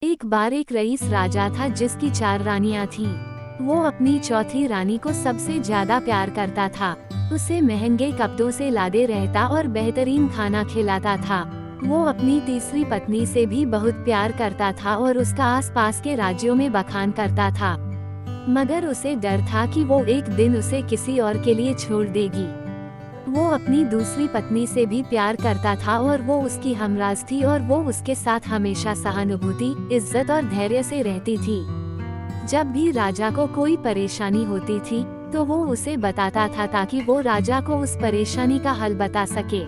एक बार एक रईस राजा था जिसकी 4 रानियां थीं। वो अपनी चौथी रानी को सबसे ज्यादा प्यार करता था। उसे महंगे कपड़ों से लादे रहता और बेहतरीन खाना खिलाता था। वो अपनी तीसरी पत्नी से भी बहुत प्यार करता था और उसका आसपास के राज्यों में बखान करता था। मगर उसे डर था कि वो एक दिन उसे किसी और के लिए छोड़ देगी। वो अपनी दूसरी पत्नी से भी प्यार करता था और वो उसकी हमराज थी और वो उसके साथ हमेशा सहानुभूति, इज्जत और धैर्य से रहती थी। जब भी राजा को कोई परेशानी होती थी तो वो उसे बताता था ताकि वो राजा को उस परेशानी का हल बता सके।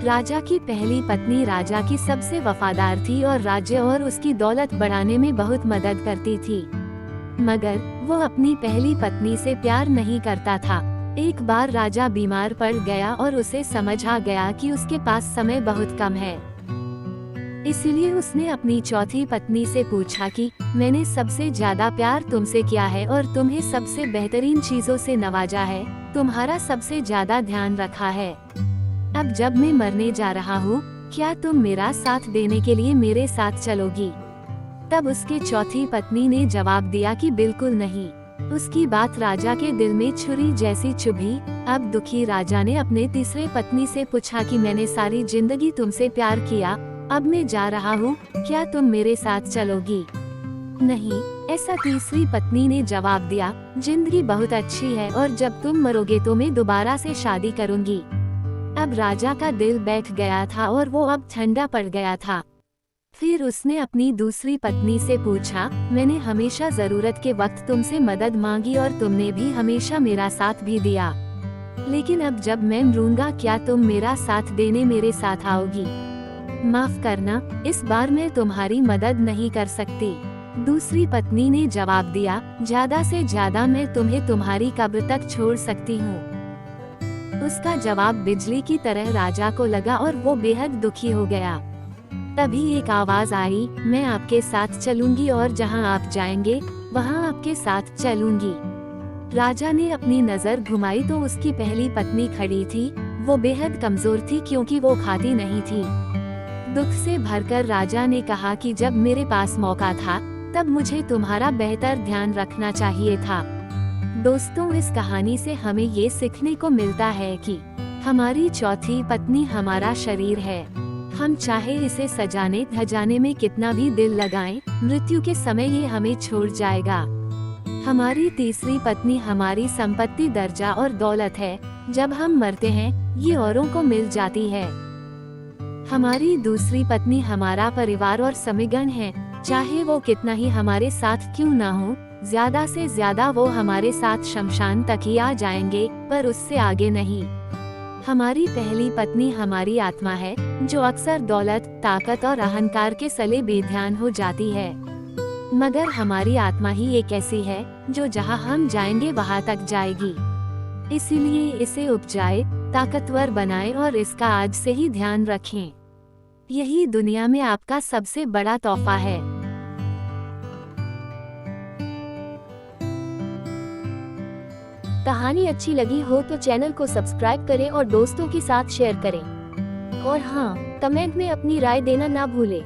राजा की पहली पत्नी राजा की सबसे वफादार थी और राज्य और उसकी दौलत बढ़ाने में बहुत मदद करती थी। मगर वो अपनी पहली पत्नी से प्यार नहीं करता था। एक बार राजा बीमार पड़ गया और उसे समझ आ गया कि उसके पास समय बहुत कम है। इसलिए उसने अपनी चौथी पत्नी से पूछा कि मैंने सबसे ज्यादा प्यार तुमसे किया है और तुम्हें सबसे बेहतरीन चीजों से नवाजा है, तुम्हारा सबसे ज्यादा ध्यान रखा है। अब जब मैं मरने जा रहा हूँ, क्या तुम मेरा साथ देने के लिए मेरे साथ चलोगी? तब उसके चौथी पत्नी ने जवाब दिया कि बिल्कुल नहीं। उसकी बात राजा के दिल में छुरी जैसी चुभी। अब दुखी राजा ने अपने तीसरे पत्नी से पूछा कि मैंने सारी जिंदगी तुमसे प्यार किया, अब मैं जा रहा हूँ, क्या तुम मेरे साथ चलोगी? नहीं, ऐसा तीसरी पत्नी ने जवाब दिया, जिंदगी बहुत अच्छी है और जब तुम मरोगे तो मैं दोबारा से शादी करूँगी। अब राजा का दिल बैठ गया था और वो अब ठंडा पड़ गया था। फिर उसने अपनी दूसरी पत्नी से पूछा, मैंने हमेशा जरूरत के वक्त तुमसे मदद मांगी और तुमने भी हमेशा मेरा साथ भी दिया, लेकिन अब जब मैं मरूंगा क्या तुम मेरा साथ देने मेरे साथ आओगी? माफ करना, इस बार मैं तुम्हारी मदद नहीं कर सकती। दूसरी पत्नी ने जवाब दिया, ज्यादा से ज्यादा मैं तुम्हें तुम्हारी कब्र तक छोड़ सकती हूँ। उसका जवाब बिजली की तरह राजा को लगा और वो बेहद दुखी हो गया। तभी एक आवाज आई, मैं आपके साथ चलूंगी और जहां आप जाएंगे वहां आपके साथ चलूंगी। राजा ने अपनी नजर घुमाई तो उसकी पहली पत्नी खड़ी थी। वो बेहद कमजोर थी क्योंकि वो खाती नहीं थी। दुख से भरकर राजा ने कहा कि जब मेरे पास मौका था तब मुझे तुम्हारा बेहतर ध्यान रखना चाहिए था। दोस्तों, इस कहानी से हमें ये सीखने को मिलता है कि हमारी चौथी पत्नी हमारा शरीर है। हम चाहे इसे सजाने धजाने में कितना भी दिल लगाएं, मृत्यु के समय ये हमें छोड़ जाएगा। हमारी तीसरी पत्नी हमारी संपत्ति, दर्जा और दौलत है। जब हम मरते हैं ये औरों को मिल जाती है। हमारी दूसरी पत्नी हमारा परिवार और समीगण है। चाहे वो कितना ही हमारे साथ क्यों ना हो, ज्यादा से ज्यादा वो हमारे साथ शमशान तक ही आ जाएंगे, पर उससे आगे नहीं। हमारी पहली पत्नी हमारी आत्मा है जो अक्सर दौलत, ताकत और अहंकार के सले बेध्यान हो जाती है। मगर हमारी आत्मा ही एक ऐसी है जो जहां हम जाएंगे वहां तक जाएगी। इसीलिए इसे उपजाए, ताकतवर बनाएं और इसका आज से ही ध्यान रखें। यही दुनिया में आपका सबसे बड़ा तोहफा है। कहानी अच्छी लगी हो तो चैनल को सब्सक्राइब करें और दोस्तों के साथ शेयर करें। और हाँ, कमेंट में अपनी राय देना ना भूलें।